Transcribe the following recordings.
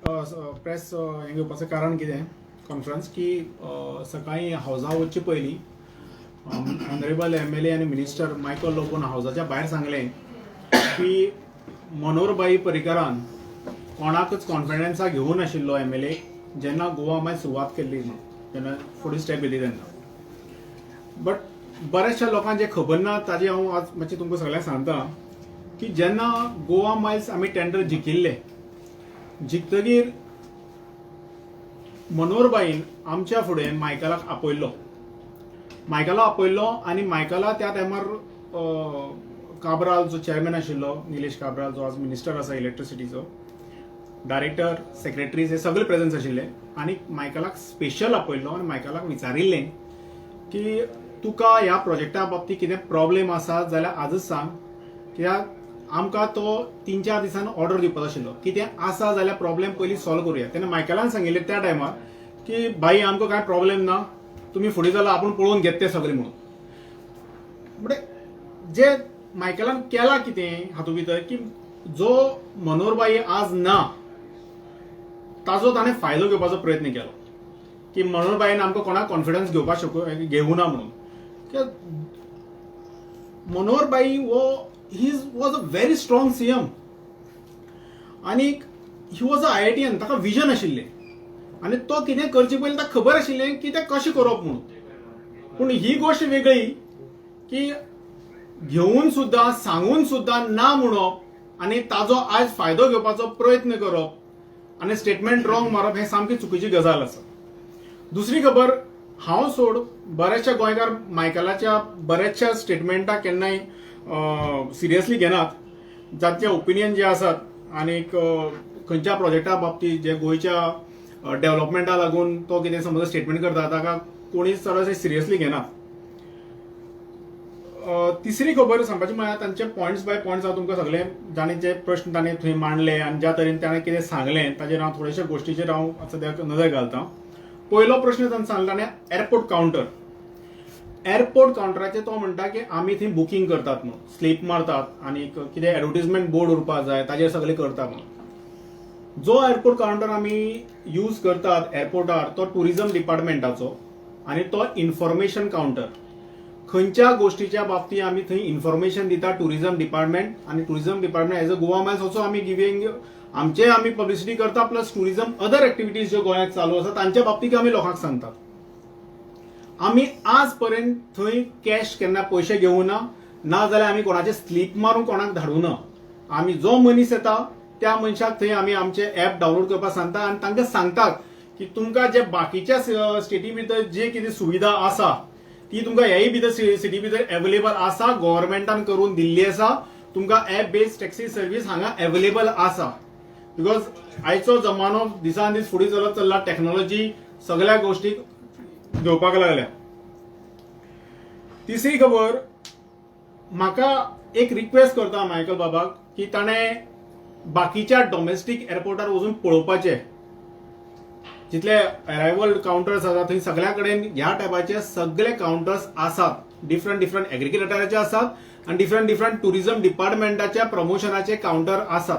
Press हें घेवपाचें कारण कितें कॉन्फरन्स की सकाळीं हावजा वचचे पयलीं ऑनरेबल एम.एल.ए. आनी मिनिस्टर मायकल लोबोन हावजाच्या भायर सांगलें की मनोहरभाई पर्रीकारान कोणाकच कॉन्फिडन्साक घेवूं नाशिल्लो एम.एल.ए. जेन्ना गोवा मागीर सुरवात केल्ली जेन्ना फुडें स्टेप येयली तेन्ना. बट बऱ्याचशा लोकांक जें खबर ना ताजें हांव आज मातशें तुमकां सगळ्यांक सांगता की जेन्ना गोवा मायल्स आमी टेंडर जिखिल्ले जिखतगीर मनोहरभाईन आमच्या फुडें मायकलाक आपयल्लो आनी मायकला त्या टायमार काब्राल जो चेअरमॅन आशिल्लो निलेश काब्राल जो आज मिनिस्टर आसा इलेक्ट्रिसिटीचो डायरेक्टर सेक्रेटरीज हे सगळे प्रेझेंट आशिल्ले आनी मायकलाक स्पेशल आपयल्लो आनी मायकलाक विचारिल्लें की तुका ह्या प्रोजेक्टा बाबतींत कितें प्रॉब्लेम आसा जाल्यार आजच सांग कित्याक आमकां तो 3-4 दिसान ऑर्डर दिवपाचो आशिल्लो कितें आसा जाल्यार प्रॉब्लेम पयलीं सॉल्व करुया. तेन्ना मायकलान सांगिल्लें त्या टायमार की भाई आमकां कांय प्रॉब्लेम ना तुमी फुडें जाल्यार आपूण पळोवन घेत तें सगळें म्हणून. म्हणजे जे मायकलान केलां कितें हातूंत भितर की जो मनोहरभाई आज ना ताजो ताणें फायदो घेवपाचो प्रयत्न केलो की मनोहरभाईन आमकां कोणाक कॉन्फिडन्स घेवूं ना म्हणून. Manoharbhai he was a very strong CM आणि ही वॉज अ IITian ताका विजन आशिल्लें आनी तो कितें करचे पयलीं ताका खबर आशिल्लें की तें कशें करप म्हणून. पूण ही गोष्ट वेगळी की घेवन सुद्दां सांगून सुद्दां ना म्हणप आनी ताजो आज फायदो घेवपाचो प्रयत्न करप आनी स्टेटमेंट रॉंग मारप हें सामकी चुकीची गजाल आसा. दुसरी खबर हांव सोड बरेचशे गोंयकार मायकलाच्या बऱ्याचशा स्टेटमेंटाक केन्नाय सिरियसली घेनात जांचे ओपिनियन जे आसात आनी खंयच्या प्रोजेक्टा बाबतींत जे गोंयच्या डेव्हलपमेंटा लागून तो कितें समज स्टेटमेंट करता ताका कोणीच चडशे सिरियसली घेनात. तिसरी खबर सांगपाची म्हळ्यार तांचे पॉयंट्स बाय पॉयंट्स हांव तुमकां सगळे जाणे जे प्रश्न ताणें थंय मांडले आनी ज्या तरेन ताणें कितें सांगलें ताचेर हांव थोडेशे गोश्टीचेर हांव सद्याक नदर घालतां. पयलो प्रश्न ताणें सांगला ताणें एअरपोर्ट काउंटराचेर तो म्हणटा की आमी थंय बुकींग करतात म्हणून स्लीप मारतात आनी कितें एडवर्टिजमेंट बोर्ड उरपाक जाय ताजेर सगळें करता म्हणून. जो एअरपोर्ट काउंटर आमी यूज करतात एअरपोर्टार तो टुरिझम डिपार्टमेंटाचो आनी तो इन्फॉर्मेशन काउंटर. खंयच्या गोष्टीच्या बाबतींत आमी थंय इन्फॉर्मेशन दिता टुरिझम डिपार्टमेंट आनी tourism department as a Goa Miles also आमी गिविंग आमी पब्लिसिटी करता प्लस टुरिझम अदर एक्टिविटीज ज्यो गोंयांत चालू आसा तांच्या बाबतींत आमी लोकांक सांगतात. आमी आज पर्यंत थंय कॅश केन्ना पयशे घेवूं ना जाल्यार आमी कोणाचे स्लीप मारून कोणाक धाडूं ना. आमी जो मनीस येता त्या मनशाक थंय आमी आमचे ऍप डावनलोड करपाक सांगता आनी तांकां सांगतात की तुमकां जे बाकीच्या स्टेटी भितर जे कितें सुविधा आसा ती तुमकां हेय भितर सिटी भितर अवेलेबल आसा गव्हर्मेंटान करून दिल्ली आसा. तुमकां ऍप बेस्ड टॅक्सी सर्व्हिस हांगा अवेलेबल आसा. बिकॉज आयचो जमानो दिसान दीस फुडें चलत चल्ला टॅक्नॉलॉजी सगळ्या गोष्टीक घेवपाक लागल्या. तिसरी खबर म्हाका एक रिक्वेस्ट करता मायकल बाबाक की ताणें बाकीच्या डॉमेस्टीक एअरपोर्टार वचून पळोवपाचें जितले अरायवल काउंटर्स आसात थंय सगळ्या कडेन ह्या टायपाचे सगळे काउंटर्स आसात. डिफरंट एग्रिकल्चराचे आसात आनी डिफरंट टुरिझम डिपार्टमेंटाच्या प्रमोशनाचे काउंटर आसात.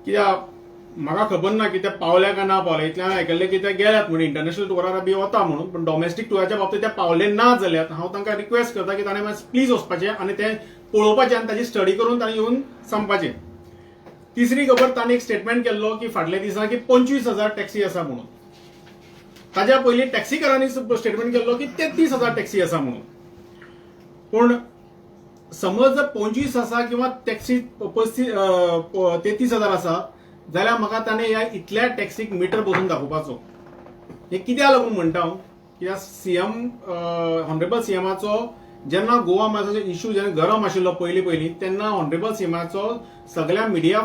कित्याक म्हाका खबर ना की ते पावले काय ना पावले इतल्यान आयकल्लें की ते गेल्यात म्हणून इंटरनॅशनल टुरार बी वता म्हणून पण डॉमेस्टीक टुराच्या बाबतींत ते पावले ना जाल्यात हांव तांकां रिक्वेस्ट करता की ताणें प्लीज वचपाचें आनी तें पळोवपाचें आनी ताची स्टडी करून ताणें येवन सांगपाचें. तिसरी खबर ताणें एक स्टेटमेंट केल्लो की फाटल्या दिसा की 25,000 टॅक्सी आसा म्हणून. ताच्या पयलीं टॅक्सीकारांनी स्टेटमेंट केल्लो की 33,000 टॅक्सी आसा म्हणून. पूण समज जर 25 आसा किंवा टॅक्सी 33,000 आसा जाल्यार म्हाका ताणें ह्या इतल्या टॅक्सीक मिटर बसून दाखोवपाचो. हे कित्याक लागून म्हणटा हांव कित्याक सीएम ऑनरेबल सीएमाचो जेन्ना गोवा मायल्साचो इश्यू जेन्ना गरम आशिल्लो पयलीं तेन्ना ऑनरेबल सीएमाचो सगळ्या मिडिया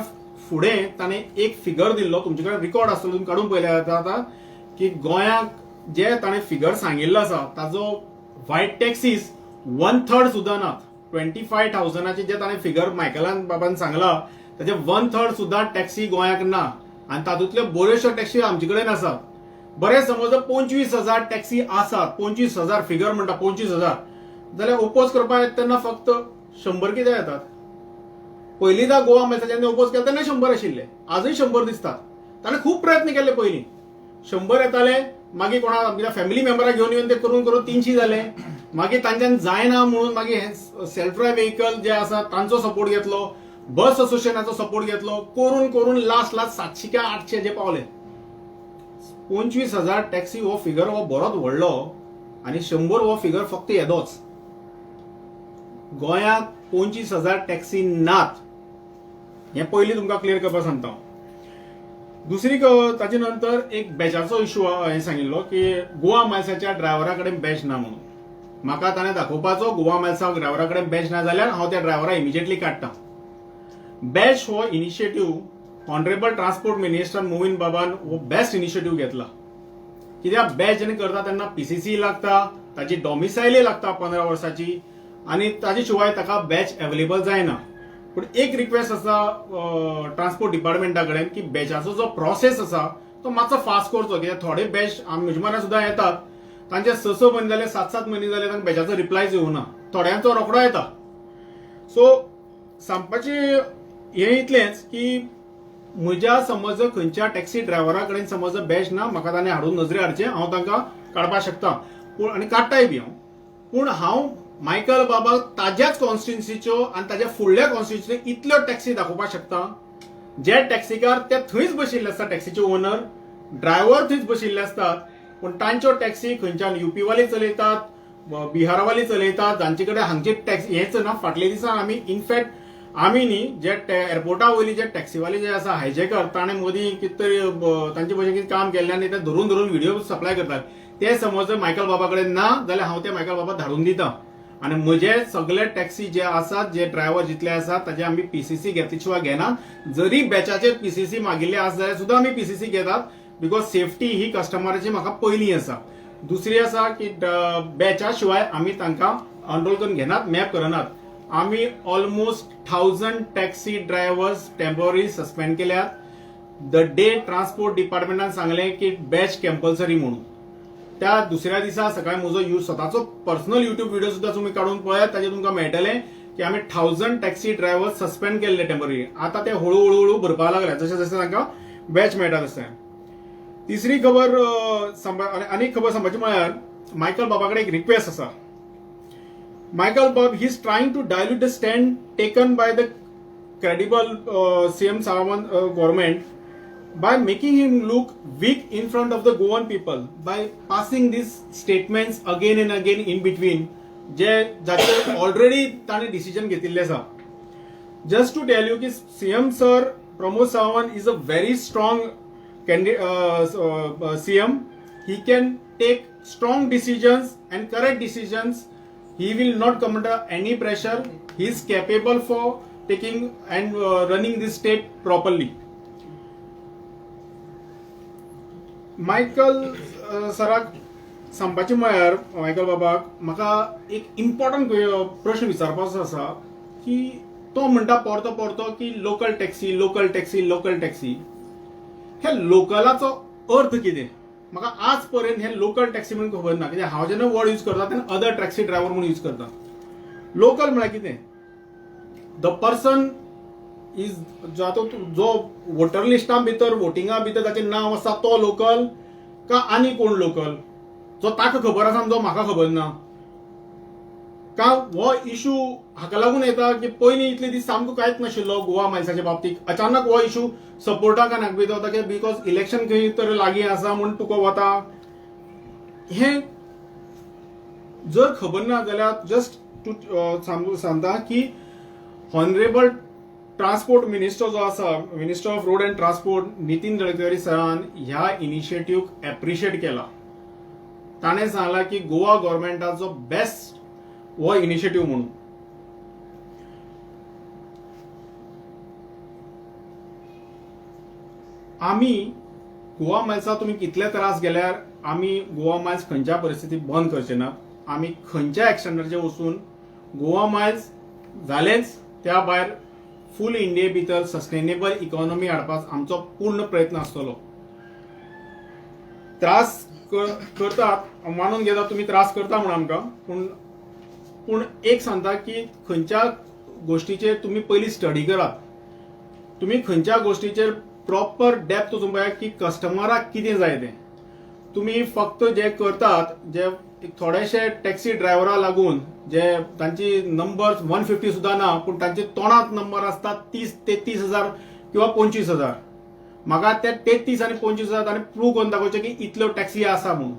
फुडें ताणें एक फिगर दिल्लो तुमचे कडेन रिकॉर्ड आसतलो तुमी काडून पळयल्यार जाता की गोंयाक जे ताणें फिगर सांगिल्लो आसा ताजो व्हायट टॅक्सीज 1/3 सुद्दां नात. 25,000चे जे ताणें फिगर मायकलान बाबान सांगला ताचे 1/3 सुद्दां टॅक्सी गोंयाक ना आनी तातूंतल्यो बऱ्योचश्यो टॅक्सी आमचे कडेन आसात. बरें समज 25,000 टॅक्सी आसात 25,000 फिगर म्हणटा 25,000 जाल्यार ओपोज करपाक येता तेन्ना फक्त 100 कित्याक येतात. पयलींदा गोवा मॅचा जेन्ना ओपोज केला तेन्ना 100 आशिल्ले, आजूय 100 दिसतात. ताणें खूब प्रयत्न केले पयलीं, 100 येताले, मागीर कोणा फॅमिली मेंबराक घेवन येवन ते करून करून 300 जाले, मागीर तांच्यान जायना म्हणून मागीर सेल्फ ड्रायव्ह व्हेकल जे आसा तांचो सपोर्ट घेतलो, बस असोसिएशनाचो सपोर्ट घेतलो, करून करून लास्ट 700 काय 800 जे पावले. 25,000 टॅक्सी हो फिगर हो बरोच व्हडलो, आनी 100 हो फिगर फक्त येदोच. गोंयांत 25,000 टॅक्सी नात, हें पयलीं तुमकां क्लियर करपाक सांगता. दुसरी ताचे नंतर एक बॅचाचो इश्यू हांवें सांगिल्लो की गोवा मायल्साच्या ड्रायव्हरा कडेन बॅच ना म्हणून. म्हाका ताणें दाखोवपाचो गोवा मायल्सा ड्रायव्हरा कडेन बॅच ना जाल्यार हांव त्या ड्रायव्हरा इमिजिएटली काडटां. बॅच हो इनिशिएटीव ऑनरेबल ट्रान्सपोर्ट मिनिस्टर मोविन बाबान हो बेस्ट इनिशिएटीव घेतला. कित्याक बॅच जेन्ना करता तेन्ना पीसीसी लागता, ताची डॉमिसायलय लागता 15 वर्साची, आनी ताजे शिवाय ताका बॅच अवेलेबल जायना. पूण एक रिक्वेस्ट आसा ट्रान्सपोर्ट डिपार्टमेंटा कडेन की बॅचाचो जो प्रोसेस आसा तो मातसो फास्ट करचो. कित्याक थोडे बॅच म्हजे म्हऱ्यान सुद्दां येतात, तांचे 6 म्हयने जाले, 7 म्हयने जाले, तांकां बॅचाचो रिप्लायच येवना, थोड्यांचो रोखडो येता. सो सांगपाचें हें इतलेंच की म्हज्या समज खंयच्या टॅक्सी ड्रायव्हरा कडेन समज बॅच ना, म्हाका ताणें हाडून नजरे हाडचें, हांव तांकां काडपाक शकता. पूण आनी काडटाय बी हांव. पूण हांव मायकल बाबाक ताज्याच कॉन्स्टिट्युन्सीच्यो आनी ताज्या फुडल्या कॉन्स्टिट्युन्सीच्यो इतल्यो टॅक्सी दाखोवपाक शकता जे टॅक्सीकार ते थंयच बशिल्ले आसता, टॅक्सीचे ओनर ड्रायव्हर थंयच बशिल्ले असतात, पूण तांच्यो टॅक्सी खंयच्यान युपीवाली चलयतात, बिहारवाली चलयतात, जांचे कडेन हांगची टॅक्सी हेच ना. फाटले दिसा आमी इनफॅक्ट आमी न्ही जे एअरपोर्टा वयली जे टॅक्सीवाले जे आसा हायजेकर, ताणें मदीं कितें तरी तांचे भशेन कितें काम केल्लें आनी ते धरून धरून व्हिडिओ सप्लाय करतात. ते समज मायकल बाबा कडेन ना जाल्यार हांव ते मायकल बाबा धाडून दितां. आनी म्हजे सगळे टॅक्सी जे आसात, जे ड्रायव्हर जितले आसात, ताजे आमी पीसीसी घेतले शिवाय घेनात. जरी बॅचाचेर पीसीसी मागिल्ले आसा जाल्यार सुद्दां आमी पीसीसी घेतात, बिकॉज सेफ्टी ही कस्टमराची म्हाका पयली आसा. दुसरी आसा की बॅचा शिवाय आमी तांकां अनरोल करून घेनात, मॅप करनात. आमी almost 1000 taxi drivers temporary suspend केल्यात द डे ट्रान्सपोर्ट डिपार्टमेंटान सांगलें की बॅच कंपल्सरी म्हणून. त्या दुसऱ्या दिसा सकाळी म्हजो स्वताचो पर्सनल युट्यूब व्हिडिओ सुद्दां तुमी काडून पळयात, ताजेर तुमकां मेळटलें की आमी 1000 टॅक्सी ड्रायव्हर्स सस्पेंड केल्ले टेम्पररी. आतां ते हळू हळू भरपाक लागल्या जशें जशें तांकां बॅच मेळटा तशें. तिसरी खबर आनी खबर सांगपाची म्हळ्यार मायकल बाबा कडेन एक रिक्वेस्ट आसा. Michael Bob, he's trying to dilute the stand taken by the credible CM Sawant government by making him look weak in front of the Goan people by passing these statements again and again in between. जाचे already ताणें decision घेतिल्लें आसा. Just to tail you की CM sir Pramod Sawant is a very strong CM. He can take strong decisions and correct decisions. He will not come under any pressure. He is capable for taking and running this state properly. Michael सराक सांगपाचें म्हळ्यार Michael बाबाक म्हाका एक important प्रश्न विचारपाचो आसा की तो म्हणटा परतो परतो की local taxi local taxi local taxi. हे लोकलाचो अर्थ कितें? म्हाका आज पर्यंत हे लोकल टॅक्सी म्हणून खबर ना. कित्याक हांव जेन्ना वर्ड यूज करता तेन्ना अदर टॅक्सी ड्रायव्हर म्हणून यूज करता. लोकल म्हळ्यार कितें? द पर्सन इज जो वोटर लिस्टा भितर वोटिंगा भितर ताचें नांव आसा तो लोकल का आनी कोण लोकल, जो ताका खबर आसा जो म्हाका खबर ना. का हो इशू हाका लागून येता की पयलीं इतले दीस सामको कांयच नाशिल्लो गोवा मायल्साच्या बाबतींत. अचानक हो इशू सपोर्टाक आनी हाका भितर जाता बिकॉज इलेक्शन खंय तर लागीं आसा म्हूण तुका वता. हें जर खबर ना जाल्यार जस्ट तूं सांगता की ऑनरेबल ट्रान्सपोर्ट मिनिस्टर जो आसा, minister of road and transport Nitin Gadkari सरान ह्या इनिशिएटिव्ह एप्रिशिएट केला. ताणें सांगला की गोवा गव्हर्मेंटाचो बेस्ट हो इनिशिएटिव्ह म्हणून. आमी गोवा मायल्सा तुमी कितले त्रास गेल्यार आमी गोवा मायल्स खंयच्या परिस्थितीत बंद करचे नात. आमी खंयच्या एक्शनाचेर वचून गोवा मायल्स जालेच त्या भायर फूल इंडिये भितर सस्टेनेबल इकॉनॉमी हाडपाक आमचो पूर्ण प्रयत्न आसतलो. त्रास करतात मानून घेता तुमी त्रास करता म्हणून आमकां, पूण एक सांगता की खंयच्या गोष्टीचेर तुम्ही पयलीं स्टडी करात. तुम्ही खंयच्या गोष्टीचेर प्रॉपर डेप्थ वचून पळयात की कस्टमराक कितें जाय तें. तुम्ही फक्त जे करतात, जे थोडेशे टॅक्सी ड्रायव्हरा लागून जे तांची नंबर 150 सुद्धा ना, पण तांचे तोंडात नंबर असतात 30-33,000 किंवा 25,000. म्हाका ते 33 आनी 25,000 ताणें प्रूव्ह करून दाखोवचें की इतल्यो टॅक्सी आसा म्हणून.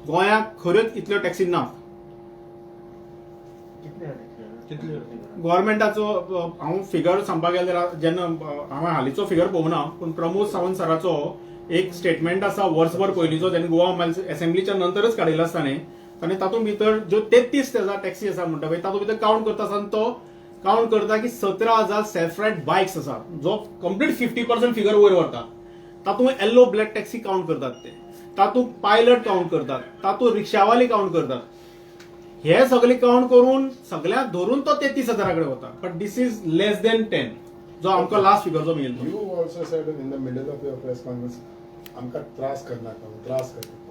गोंयांत खऱ्योच इतल्यो टॅक्सी ना. गव्हर्मेंटाचो हांव फिगर सांगपाक गेल्यार जेन्ना हांवें हालींचो फिगर पळोवना, पूण प्रमोद सावंत सराचो एक स्टेटमेंट आसा वर्सभर पयलींचो, जेन्ना गोवा मायल्स असेंब्लीच्या नंतरच काडिल्लो आसता ताणें तातूंत भितर ज्यो 33,000 टॅक्सी आसा म्हणटा पळय तातूंत भितर काउंट करता आसतना तो काउंट करता की 17,000 सेल्फ रायड बायक्स आसा, जो कंप्लीट 50% फिगर वयर व्हरता. तातूंत येल्लो ब्लॅक टॅक्सी काउंट करतात ते, तातूंत पायलट काउंट करतात, तातूंत रिक्षावाले काउंट करतात. हे सगळे काउंट करून सगळ्यांक धरून तो 33,000 कडेन वता. But this is less than 10, जो आमकां लास्ट फिगर जो मेळिल्लो. You also said in the middle of your press conference, आमकां त्रास करता.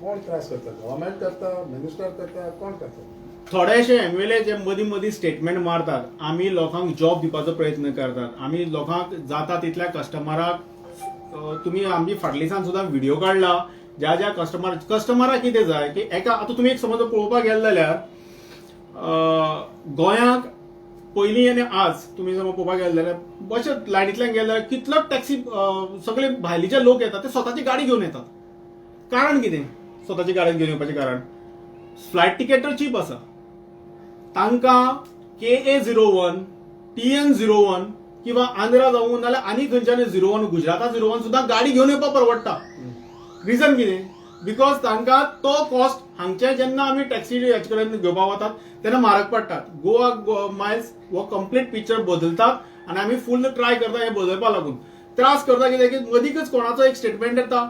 कोण त्रास करता? गव्हर्नमेंट करता, मिनिस्टर करता, कोण करता? थोडेशे एमएलए जे मदीं मदीं स्टेटमेंट मारतात, आमी लोकांक जॉब दिवपाचो प्रयत्न करतात, आमी लोकांक जाता तितल्या कस्टमराक तुम्ही आमची फाटल्या दिसान सुद्दां व्हिडिओ काडला ज्या ज्या कस्टमराक कितें जाय की एका आतां तुमी एक समज पळोवपाक गेले जाल्यार गोंयांत पयलीं आनी आज तुमी समज पळोवपाक गेले जाल्यार बशें लायटींतल्यान गेले जाल्यार कितलोच टॅक्सी सगळे भायलीचे लोक येतात ते स्वताची गाडी घेवन येतात. कारण कितें स्वताची गाडी घेवन येवपाचें कारण? फ्लायट टिकेट तर चीप आसा. तांकां KA01, TN01 किंवा आंध्रा जावं नाल्यार आनी खंयच्यान 01 गुजराता 01 सुद्दां गाडी घेवन येवपाक परवडटा. रिजन कितें? बिकॉज तांकां तो कॉस्ट हांगचे जेन्ना आमी टॅक्सी हेचे कडेन घेवपाक वतात तेन्ना म्हारग पडटात. गोवा मायल्स हो कंप्लीट पिक्चर बदलतात आनी आमी फुल ट्राय करता हे बदलपाक लागून. त्रास करता कितें की मदींच कोणाचो एक स्टेटमेंट येता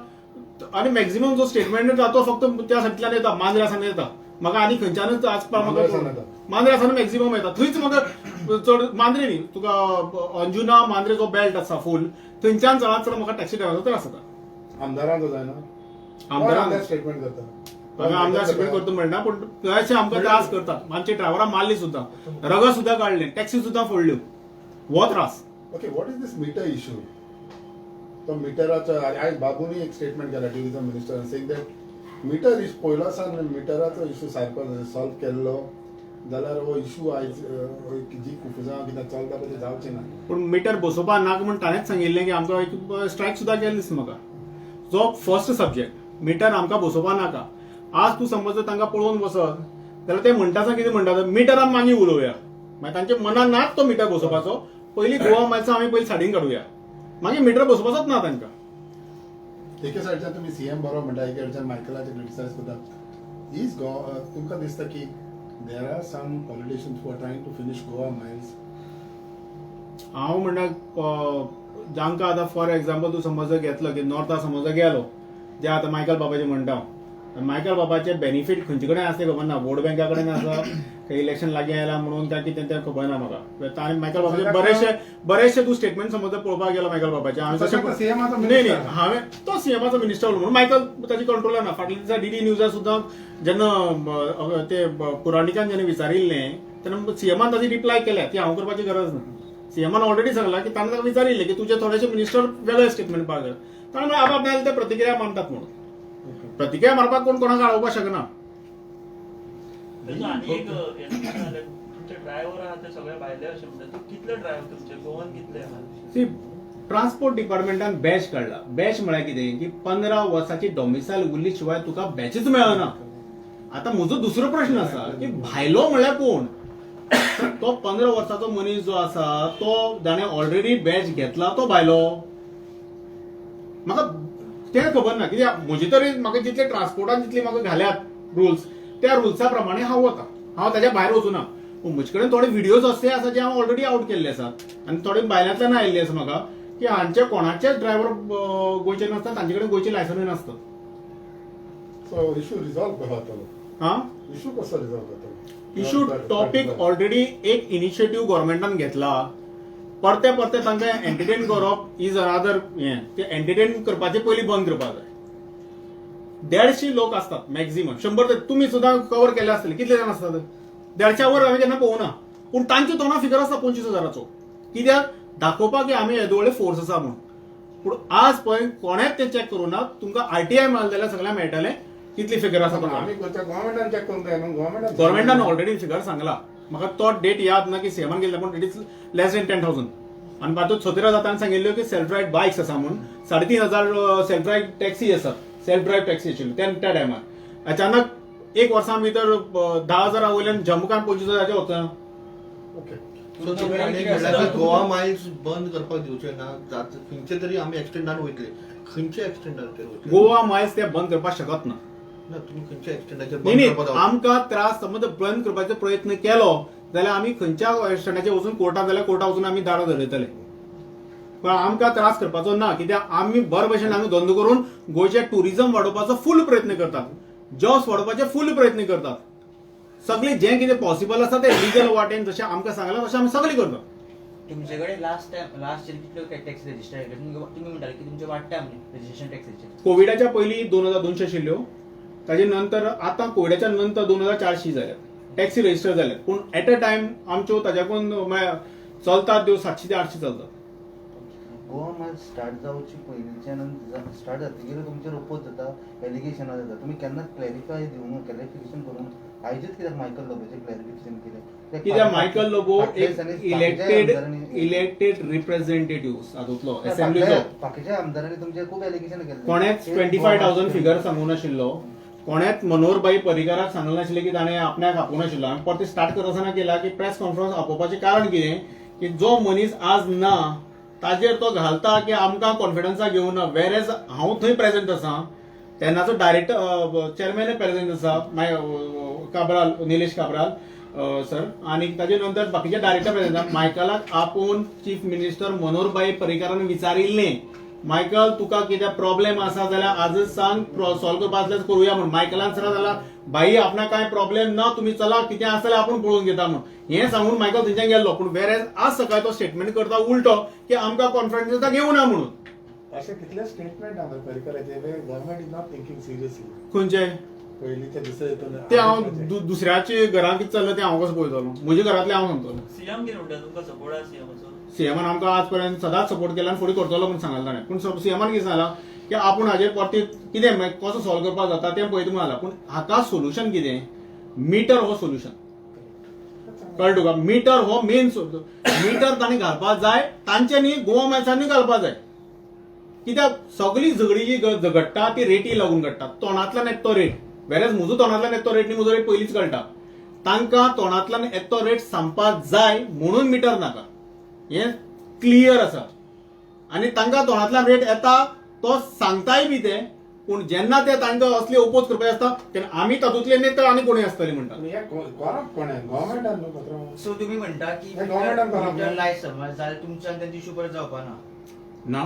आनी मॅक्झिमम जो स्टेटमेंट येता तो फक्त त्या सायडींतल्यान येता, मांद्रासान येता. म्हाका आनी खंयच्यानच आजपाक म्हाका मांद्रासान मॅक्झिमम येता. थंयच म्हाका चड मांद्रे न्ही, तुका अंजुना मांद्रे जो बेल्ट आसा फूल थंयच्यान चडांत चड म्हाका टॅक्सी ड्रायव्हराचो त्रास जाता. आमदारांचो जायना? आमदार स्टेटमेंट करता. आमदार स्टेटमेंट करता म्हणना, पूण तशें आमकां त्रास करतात. आमची ड्रायव्हरां मारली सुद्दां, रगां सुद्दां काडले, टॅक्सी सुद्दां फोडल्यो. हो त्रास. Okay, what is this meter issue? तो मिटराचो आयज बाबूनी एक स्टेटमेंट केला tourism minister saying that meter issue पयलो सान मिटराचो इश्यू सारको सॉल्व केल्लो जाल्यार हो इश्यू आयज जी कुफुजां कितें चलता पळय तें जावचें ना. पूण मिटर बसोवपाक नाका म्हण ताणेंच सांगिल्लें की आमकां एक स्ट्रायक सुद्दां केलें दिसता म्हाका. जो फर्स्ट सब्जेक्ट मिटर आमकां बसोवपाक नाका. आज तूं समज जर तांकां पळोवन बसत जाल्यार ते म्हणटा कितें म्हणटात मिटरान मागीर उलोवया. मागीर तांचे मनान नाच तो मिटर बसोवपाचो. पयलीं गोवा मायल्सां आमी पयलीं सायडीन काडुया, मागीर मिटर बसोवपाचोच ना तांकां. एके सायडच्यान तुमी सीएम बरो म्हणटा, एके सायडच्यान मायकलाचे क्रिटिसायज करता. तुमकां दिसता की there are some politicians who are trying to finish Goa miles? हांव म्हणटा जांकां आतां फॉर एग्जाम्पल तूं समज जर घेतलो की नॉर्था समज जर गेलो, जे आतां मायकल बाबाचें म्हणटा, मायकल बाबाचे बेनिफीट खंयचे कडेन आसा तें खबर ना. वोट बँका कडेन आसा, इलेक्शन लागीं आयलां म्हणून काय कितें तें खबर ना म्हाका. आनी मायकल बाबाचे बरेचशे तूं स्टेटमेंट समज जर पळोवपाक गेलो मायकल बाबाचे, हांवें न्ही हांवें तो सीएमाचो मिनिस्टर म्हणून मायकल ताची कंट्रोलार ना. फाटल्या दिसा DD न्यूजार सुद्दां जेन्ना ते पुराणिकान जेन्ना विचारिल्लें तेन्ना सीएमान ताची रिप्लाय केल्या ती हांव करपाची गरज ना. सीएमान ऑलरेडी सांगला की ताणें ताका विचारिल्लें की तुजे थोडेशे मिनिस्टर वेगळे स्टेटमेंट पाक कर. ताणें आपल्याला ते प्रतिक्रिया मानतात म्हणून. प्रतिक्रिया मारपाक कोण कोणाक आडोवपाक शकना. ट्रान्सपोर्ट डिपार्टमेंटान बॅच काढला. बॅच म्हळ्यार कितें की 15 वर्साची डॉमिसायल उरली शिवाय तुका बॅचच मेळना. आता म्हजो दुसरो प्रश्न आसा की भायलो म्हळ्यार कोण? तो 15 वर्साचो मनीस जो आसा तो जाणें ऑलरेडी बॅच घेतला तो भायलो? म्हाका तें खबर ना. कित्याक म्हजे तरेन म्हाका जितले ट्रान्सपोर्टान जितले म्हाका घाल्यात रुल्स त्या रुल्सा प्रमाणे हांव वता. हांव ताच्या भायर वचूना. पूण म्हजे कडेन थोडे व्हिडिओज असे आसा जे हांव ऑलरेडी आउट केल्ले आसात आनी थोडे भायल्यांतल्यान आयिल्ले आसा म्हाका की हांचे कोणाचेच ड्रायव्हर गोंयचे नासतात, तांचे कडेन गोंयची लायसनूय नासतात. सो इश्यू रिझॉल्व कहो जातलो? हां, इश्यू कसो रिझॉल्व जातलो? इश्यू टॉपीक ऑलरेडी एक इनिशिएटीव गव्हर्मेंटान घेतला. परते तांकां एंटरटेन करप इज अनादर हें. ते एंटरटेन करपाचे पयलीं बंद करपाक जाय. 150 लोक असतात मॅक्झिमम. 100 तुमी सुद्दां कवर केले आसतले. कितले जाण आसतात? 150 वर हांवें केन्ना पळोवना. पूण तांचे तोंडां फिगर आसा 25,000 कित्याक दाखोवपाक की आमी येदोळे फोर्स आसा म्हणून. पूण आज पळय कोणेच ते चॅक करूं ना. तुमकां आरटीआय मारलें जाल्यार सगळ्यांक मेळटलें कितली फिगर आसा आम्ही गव्हर्नमेंटान चॅक करून जाय न्हू. गव्हर्मेंटान ऑलरेडी फिगर सांगला. म्हाका तो डेट याद ना की सीएमान गेल्ले पूण इट इज लेस देन 10,000. आनी तातूंत 17 जातान सांगिल्ल्यो की सेल्फ ड्रायव्ह बायक्स आसा म्हणून 3,500 सेल्फ ड्रायव्ह टॅक्सी आसात. सेल्फ ड्रायव्ह टॅक्सी आशिल्ल्यो त्या टायमार. अचानक एक वर्सा भितर 10,000 वयल्यान जम्मू कांय 25,000 वता. ओके. सो तुम्ही आनी म्हणल्यार गोवा मायल्स बंद करपाक दिवचे ना. खंयचे तरी आमी एक्सटेंडान वयतले. खंयचे एक्सटेंडाचेर वयतले? गोवा मायल्स ते बंद करपाक शकत ना. ना तुम्ही खंयच्या एक्सटेंडाचेर न्ही बंद न्ही करपाक आमकां त्रास समज बंद करपाचो प्रयत्न केलो जाल्यार आमी खंयच्या एक्सटेंडाचेर वचून कोर्टात जाल्यार कोर्टात वचून आमी दारां धरयतले. पण आमकां त्रास करपाचो ना. कित्याक आमी बरे भशेन हांगा धंदो करून गोंयचे टुरिझम वाडोवपाचो फूल प्रयत्न करतात. जॉब्स वाडोवपाचे फूल प्रयत्न करतात. सगळे जे कितें पॉसिबल आसा ते लिगल वाटेन जशें आमकां सांगलां तशें आमी सगळें करतात. तुमचे कडेन लास्ट इयर कितल्यो टॅक्स रजिस्टर केल्यो? तुम्ही म्हणटाले की तुमचे वाडटा म्हणून रजिस्ट्रेशन टॅक्सीचे. कोविडाच्या पयलीं 2,200 आशिल्ल्यो. ताजे नंतर आतां कोविडाच्या नंतर 2,400 जाल्यात. टॅक्सी रजिस्टर जाल्यात. पूण एट अ टायम आमच्यो ताज्याकून चलतात त्यो 700 ते 800 चलतात. गोवा मायल स्टार्ट जावची पयलींच्यान स्टार्ट जातकीर तुमचेर ओपोज जाता, एलिगेशनां जाता. तुमी केन्ना क्लॅरिफाय दिवंक क्लॅरिफिकेशन करूंक आयजूच कित्याक मायकल लोबोचें क्लॅरिफिकेशन केलें? कित्याक मायकल लोबो एक इलेक्टेड रिप्रेझेंटेटिव्ह हातूंतलो असेंब्लीचो. बाकीच्या आमदारांनी तुमचेर खूब एलिगेशन केलें. कोणेच 25,000 फिगर सांगूं नाशिल्लो. कोणेच मनोहरभाई परिकाराक सांगलें नाशिल्लें की ताणें आपणाक आपोवं नाशिल्लो. हांवें परत स्टार्ट करतना केला की प्रेस कॉन्फरन्स आपोवपाचें कारण कितें की जो मनीस आज ना ताजेर तो घालता की आमकां कॉन्फिडन्सा घेवं ना. वेरेज हांव थंय प्रेझेंट आसा तेन्नाचो डायरेक्टर चेअरमॅन प्रेझेंट आसा काब्राल निलेश काब्राल सर. आनी ताजे नंतर बाकीचे डायरेक्टर प्रेझेंट आसा. मायकलाक आपोवन चीफ मिनिस्टर मनोहरभाई परिकारान विचारिल्लें मायकल तुका कितें प्रॉब्लेम आसा जाल्यार आजच सांग सॉल्व करपा आसल्यार करुया म्हणून. मायकलान सर जाल्यार भाई आपणाक कांय प्रॉब्लेम ना तुमी चला कितें आसा जाल्यार आपूण पळोवन घेता म्हणून हें सांगून मायकल थंयच्यान गेल्लो. पूण वेरेज आज सकाळी तो स्टेटमेंट करता उलटो की आमकां कॉन्फिडन्स घेवं ना म्हणून. अशें कितले स्टेटमेंट आहा परिकराचे government is not thinking seriously. खंयचे पयलींचे दुसरे हितून ते हांव दुसऱ्याचे घरांत कितें चल्लें तें हांव कसो पळयतलो. म्हज्या घरांतलें हांव सांगतलो. सीएम कितें म्हणटा तुमकां सपोर्ट आसा सीएमाचो? सीएमान आमकां आज पर्यंत सदांच सपोर्ट केला आनी फुडें करतलो म्हणून सांगलें ताणें. पूण सीएमान कितें सांगलां की आपूण हाजेर परती कितें कसो सॉल्व करपाक जाता तें पळयता म्हणून. पूण हाका सोल्युशन कितें? मीटर हो सोल्युशन. कळ्ळें तुका? मीटर हो मेन मीटर तांणी घालपाक जाय. तांचे न्ही गोवा मायल्सांनी घालपाक जाय. कित्याक सगळी झगडी जी झगडटा ती रेटी लागून घडटा. तोंडांतल्यान येता तो रेट. वेरेज म्हजो तोंडांतल्यान येता तो रेट न्ही म्हजो रेट पयलींच कळटा. तांकां तोंडांतल्यान येता तो रेट सांगपाक जाय म्हणून मीटर नाका. हें क्लियर आसा. आनी तांकां तोंडांतल्यान रेट येता तो सांगताय बी ते. पूण जेन्ना ते तांकां असले ओपोज करपाचे आसता तेन्ना आमी तातूंतले नेते आनी कोणी आसतले म्हणटा. करप कोणें गव्हर्नमेंटान न्हू पत्र. सो तुम्ही म्हणटा की हे government करप. मीटर लायत समज जाल्यार तुमच्यान तेंची इशू परत जावपा ना.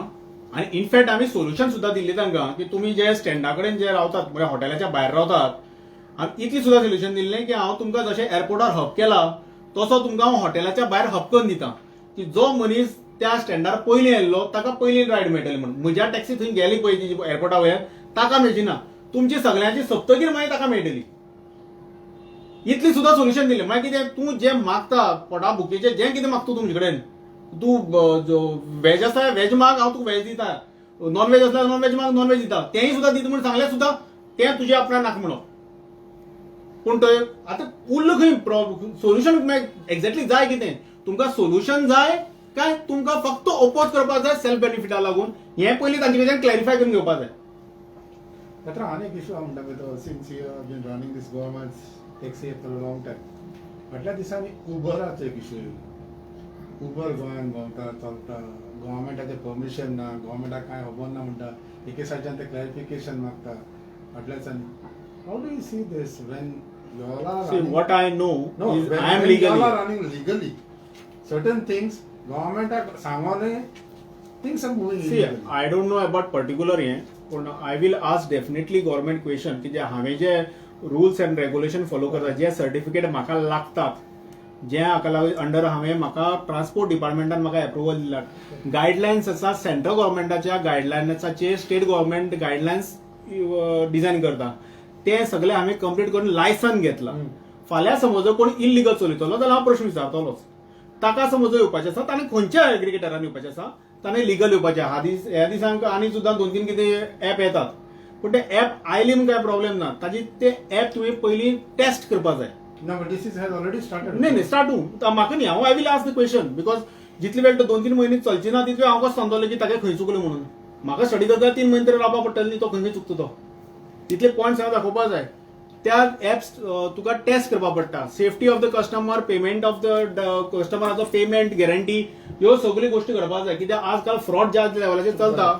आनी इनफॅक्ट आमी सोल्युशन सुद्दां दिल्लें तांकां की तुमी जे स्टँडा कडेन जे रावतात म्हणजे हॉटेलाच्या भायर रावतात आनी इतली सुद्दां सोल्युशन दिल्लें की हांव तुमकां जशें एअरपोर्टार हब केला तसो तुमकां हांव हॉटेलाच्या भायर हब करून दिता की जो मनीस त्या स्टँडार पयलीं येयल्लो ताका पयलीं रायड मेळटली म्हणून. म्हज्या टॅक्सी थंय गेली पळय ती एअरपोर्टा वयर ताका मेळची ना. तुमची सगळ्यांची सप्तगीर मागीर ताका मेळटली. इतली सुद्दां सोल्युशन दिलें. मागीर कितें तूं जें मागता पोटा बुकेचें जें कितें मागता तुमचे कडेन तूं व्हेज आसा व्हेज माग हांव तुका व्हेज दिता. नॉन व्हेज आसल्यार नॉन व्हेज माग नॉन व्हेज दिता. तेंय सुद्दां दिता म्हणून सांगलें सुद्दां तें तुजें आपणाक नाका म्हणून. पूण थंय आतां उरलो खंय सोल्युशन एक्झॅक्टली जाय कितें? तुमकां सोल्युशन जाय काय तुमकां फक्त ओपोज करपाक जाय सेल्फ बेनिफिटा लागून? हें पयलीं तांचे कडच्यान क्लॅरिफाय करून घेवपाक जाय. मात्र आनी एक इशू म्हणटा पळय तो since you have been running these government taxi for a long time. फाटल्या दिसांनी उबराचो एक इशू येयलो. उबर गोंयान भोंवता चलता. गव्हर्नमेंटाचें परमिशन ना. गव्हर्नमेंटाक कांय खबर ना म्हणटा. एके सायडच्यान ते क्लॅरिफिकेशन मागता फाटल्या दिसांनी. How do you see this when you all are See, running? what I know is when, I am when you all legally. are running legally. Certain things government Sangole things are moving See, illegally. I don't know about particular हें पूण I will ask definitely government question की जे हांवें जे rules end regulation follow करता जे certificate म्हाका लागतात जे हाका लागून अंडर हांवें म्हाका ट्रान्सपोर्ट डिपार्टमेंटान म्हाका एप्रुवल दिल्यात. गायडलायन्स आसा सेंट्रल गव्हर्मेंटाच्या गायडलायन्साचेर स्टेट गव्हर्मेंट गायडलायन्स डिझायन करता ते सगळे हांवें कंप्लीट करून लायसन घेतला. फाल्यां समज कोण इल्लिगल चलयतलो जाल्यार हांव प्रश्न विचारतलोच. ताका समज येवपाचें आसा ताणें खंयच्या एग्रिगेटरान येवपाचें आसा, ताणें लिगल येवपाचें. ह्या दिसांक आनी सुद्दां 2-3 कितें ऍप येतात, पूण ते ऍप आयले म्हूण काय प्रॉब्लेम ना. ताजी ते ऍप तुवें पयलीं टेस्ट करपाक जाय. No, but this has already started. नाही स्टार्टू म्हाका न्ही, हांव I will ask the question because जितले वेळ तो 2-3 म्हयने चलची ना तितले हांव कसो सांगतलो की तागे खंय चुकलो म्हणून. म्हाका स्टडी करता 3 म्हयने तरी रावपाक पडटलें न्ही, तो खंय चुकता तो. तितले पॉयंट्स हांव दाखोवपाक जाय. त्या ऍप्स तुका टेस्ट करपाक पडटा. Safety of the customer, payment of the कस्टमराचो पेमेंट, गॅरंटी, ह्यो सगळ्यो गोश्टी करपाक जाय. कित्याक आजकाल फ्रॉड ज्या लेवलाचेर चलता